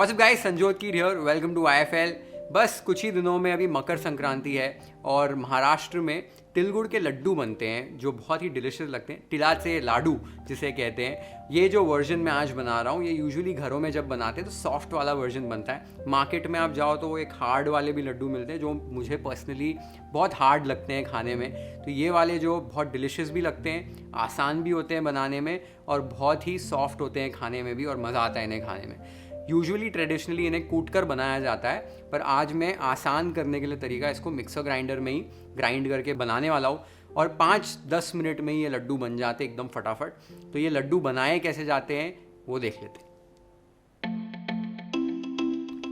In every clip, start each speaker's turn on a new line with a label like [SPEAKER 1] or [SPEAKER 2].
[SPEAKER 1] WhatsApp guys, Sanjyot की here, welcome to IFL। बस कुछ ही दिनों में अभी मकर संक्रांति है और महाराष्ट्र में तिल गुड़ के लड्डू बनते हैं जो बहुत ही डिलिशियस लगते हैं। तिलाचे लाडू जिसे कहते हैं। ये जो वर्जन मैं आज बना रहा हूँ ये यूजुअली घरों में जब बनाते हैं तो सॉफ्ट वाला वर्जन बनता है। मार्केट में आप जाओ तो वो एक हार्ड वाले भी लड्डू मिलते हैं जो मुझे पर्सनली बहुत हार्ड लगते हैं खाने में। तो ये वाले जो बहुत डिलिशियस भी लगते हैं, आसान भी होते हैं बनाने में और बहुत ही सॉफ्ट होते हैं खाने में भी, और मज़ा आता है इन्हें खाने में। यूजुअली ट्रेडिशनली इन्हें कूट कर बनाया जाता है, पर आज मैं आसान करने के लिए तरीका इसको मिक्सर ग्राइंडर में ही ग्राइंड करके बनाने वाला हूँ और 5-10 मिनट में ही ये लड्डू बन जाते हैं एकदम फटाफट। तो ये लड्डू बनाए कैसे जाते हैं वो देख लेते हैं।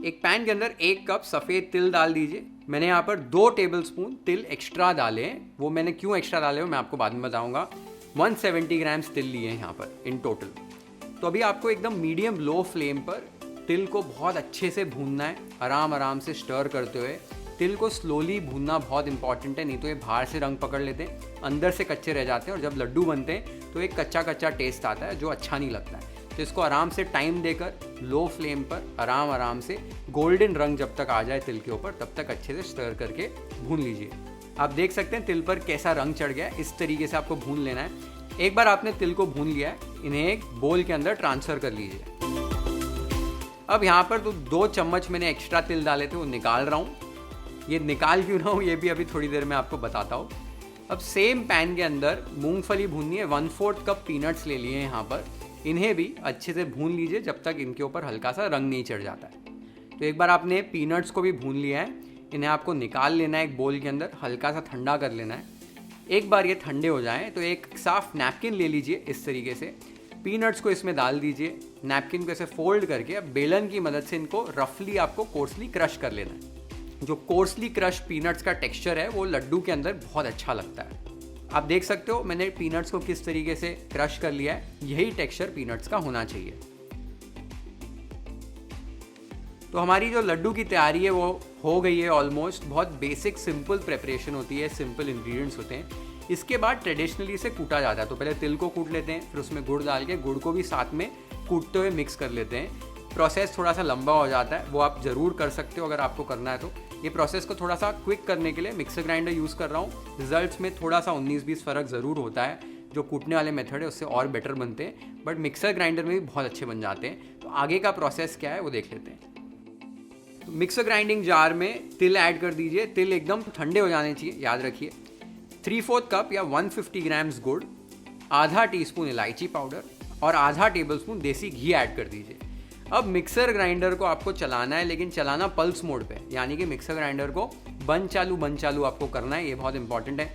[SPEAKER 1] एक पैन के अंदर 1 कप सफ़ेद तिल डाल दीजिए। मैंने यहाँ पर 2 टेबलस्पून तिल एक्स्ट्रा डाले हैं। वो मैंने क्यों एक्स्ट्रा डाले हो मैं आपको बाद में बताऊँगा। 170 ग्राम्स तिल लिए हैं यहाँ पर इन टोटल। तो अभी आपको एकदम मीडियम लो फ्लेम पर तिल को बहुत अच्छे से भूनना है, आराम आराम से स्टर करते हुए। तिल को स्लोली भूनना बहुत इंपॉर्टेंट है, नहीं तो ये बाहर से रंग पकड़ लेते हैं, अंदर से कच्चे रह जाते हैं और जब लड्डू बनते हैं तो एक कच्चा कच्चा टेस्ट आता है जो अच्छा नहीं लगता है। तो इसको आराम से टाइम देकर लो फ्लेम पर आराम आराम से गोल्डन रंग जब तक आ जाए तिल के ऊपर तब तक अच्छे से स्टर करके भून लीजिए। आप देख सकते हैं तिल पर कैसा रंग चढ़ गया है। इस तरीके से आपको भून लेना है। एक बार आपने तिल को भून लिया है, इन्हें एक बोल के अंदर ट्रांसफ़र कर लीजिए। अब यहाँ पर तो 2 चम्मच मैंने एक्स्ट्रा तिल डाले थे वो निकाल रहा हूँ। ये निकाल क्यों रहा हूँ ये भी अभी थोड़ी देर में आपको बताता हूँ। अब सेम पैन के अंदर मूंगफली भूननी है। 1/4 कप पीनट्स ले लिए हैं यहाँ पर। इन्हें भी अच्छे से भून लीजिए जब तक इनके ऊपर हल्का सा रंग नहीं चढ़ जाता है। तो एक बार आपने पीनट्स को भी भून लिया है, इन्हें आपको निकाल लेना है एक बोल के अंदर, हल्का सा ठंडा कर लेना है। एक बार ये ठंडे हो जाएं तो एक साफ नैपकिन ले लीजिए। इस तरीके से पीनट्स को इसमें डाल दीजिए। नैपकिन को ऐसे फोल्ड करके अब बेलन की मदद से इनको रफली आपको कोर्सली क्रश कर लेना है। जो कोर्सली क्रश पीनट्स का टेक्सचर है वो लड्डू के अंदर बहुत अच्छा लगता है। आप देख सकते हो मैंने पीनट्स को किस तरीके से क्रश कर लिया है। यही टेक्सचर पीनट्स का होना चाहिए। तो हमारी जो लड्डू की तैयारी है वो हो गई है ऑलमोस्ट। बहुत बेसिक सिंपल प्रेपरेशन होती है, सिंपल इंग्रेडिएंट्स होते हैं। इसके बाद ट्रेडिशनली इसे कूटा जाता है। तो पहले तिल को कूट लेते हैं, फिर उसमें गुड़ डाल के गुड़ को भी साथ में कूटते हुए मिक्स कर लेते हैं। प्रोसेस थोड़ा सा लंबा हो जाता है, वो आप ज़रूर कर सकते हो अगर आपको करना है तो। ये प्रोसेस को थोड़ा सा क्विक करने के लिए मिक्सर ग्राइंडर यूज़ कर रहा हूँ। रिजल्ट्स में थोड़ा सा 19-20 फ़र्क ज़रूर होता है। जो कूटने वाले मेथड है उससे और बेटर बनते हैं, बट मिक्सर ग्राइंडर में भी बहुत अच्छे बन जाते हैं। तो आगे का प्रोसेस क्या है वो देख लेते हैं। तो मिक्सर ग्राइंडिंग जार में तिल ऐड कर दीजिए। तिल एकदम ठंडे हो जाने चाहिए, याद रखिए। 3/4 कप या 150 ग्राम्स गुड़, आधा टीस्पून इलायची पाउडर और आधा टेबलस्पून देसी घी ऐड कर दीजिए। अब मिक्सर ग्राइंडर को आपको चलाना है, लेकिन चलाना पल्स मोड पे, यानी कि मिक्सर ग्राइंडर को बंद चालू आपको करना है। ये बहुत इंपॉर्टेंट है।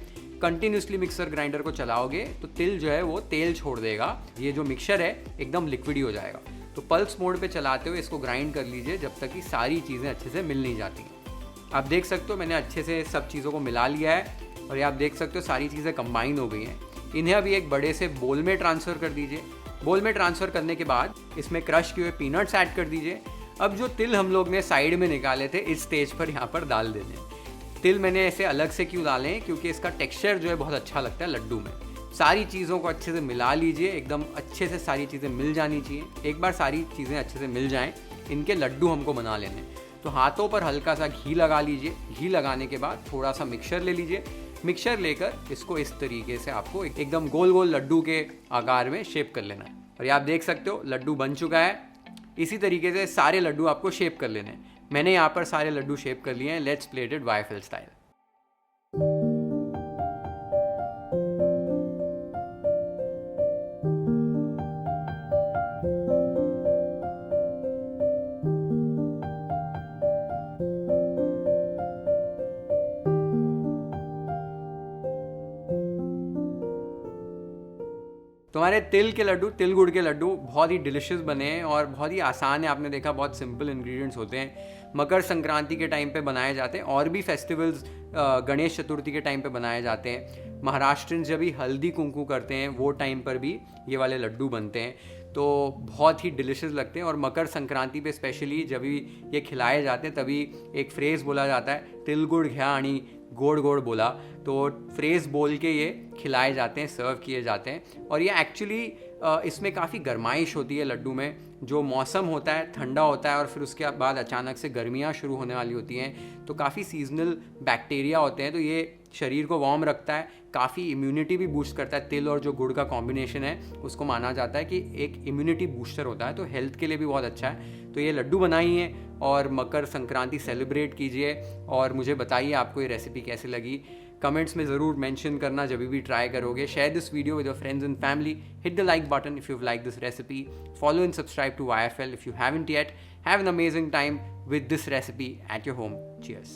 [SPEAKER 1] कंटिन्यूसली मिक्सर ग्राइंडर को चलाओगे तो तिल जो है वो तेल छोड़ देगा। ये जो मिक्सचर है एकदम लिक्विड ही हो जाएगा। तो पल्स मोड पे चलाते हुए इसको ग्राइंड कर लीजिए जब तक कि सारी चीज़ें अच्छे से मिल नहीं जाती। आप देख सकते हो मैंने अच्छे से सब चीज़ों को मिला लिया है और ये आप देख सकते हो सारी चीज़ें कंबाइन हो गई हैं। इन्हें अभी एक बड़े से बोल में ट्रांसफ़र कर दीजिए। बोल में ट्रांसफ़र करने के बाद इसमें क्रश किए हुए पीनट्स ऐड कर दीजिए। अब जो तिल हम लोग ने साइड में निकाले थे इस स्टेज पर यहाँ पर डाल देने। तिल मैंने ऐसे अलग से क्यों डाले हैं, क्योंकि इसका टेक्सचर जो है बहुत अच्छा लगता है लड्डू में। सारी चीज़ों को अच्छे से मिला लीजिए, एकदम अच्छे से सारी चीज़ें मिल जानी चाहिए। एक बार सारी चीज़ें अच्छे से मिल जाएं, इनके लड्डू हमको बना लेने। तो हाथों पर हल्का सा घी लगा लीजिए। घी लगाने के बाद थोड़ा सा मिक्सचर ले लीजिए। मिक्सचर लेकर इसको इस तरीके से आपको एकदम गोल गोल लड्डू के आकार में शेप कर लेना है। और ये आप देख सकते हो लड्डू बन चुका है। इसी तरीके से सारे लड्डू आपको शेप कर लेने हैं। मैंने यहाँ पर सारे लड्डू शेप कर लिए हैं। Let's plate it IFL style. तो हमारे तिल के लड्डू, तिल गुड़ के लड्डू बहुत ही डिलिशियस बने हैं और बहुत ही आसान है। आपने देखा बहुत सिंपल इंग्रेडिएंट्स होते हैं। मकर संक्रांति के टाइम पे बनाए जाते हैं और भी फेस्टिवल्स गणेश चतुर्थी के टाइम पे बनाए जाते हैं। महाराष्ट्रियन जब भी हल्दी कुंकू करते हैं वो टाइम पर भी ये वाले लड्डू बनते हैं। तो बहुत ही डिलिशियस लगते हैं। और मकर संक्रांति पे स्पेशली जब भी ये खिलाए जाते हैं तभी एक फ्रेज़ बोला जाता है, तिल गुड़ घ्या आणि गोड़ गोड़ बोला। तो फ्रेज़ बोल के ये खिलाए जाते हैं, सर्व किए जाते हैं। और ये एक्चुअली इसमें काफ़ी गर्माइश होती है लड्डू में। जो मौसम होता है ठंडा होता है और फिर उसके बाद अचानक से गर्मियाँ शुरू होने वाली होती हैं, तो काफ़ी सीजनल बैक्टीरिया होते हैं, तो ये शरीर को वार्म रखता है, काफ़ी इम्यूनिटी भी बूस्ट करता है। तिल और जो गुड़ का कॉम्बिनेशन है उसको माना जाता है कि एक इम्यूनिटी बूस्टर होता है, तो हेल्थ के लिए भी बहुत अच्छा है। तो ये लड्डू बनाइए और मकर संक्रांति सेलिब्रेट कीजिए और मुझे बताइए आपको ये रेसिपी कैसी लगी। कमेंट्स में ज़रूर मेंशन करना जब भी ट्राई करोगे। Share this video with your friends and family. Hit the like button if you like this recipe. Follow and subscribe to YFL if you haven't yet. Have an amazing time with this recipe at your home. Cheers.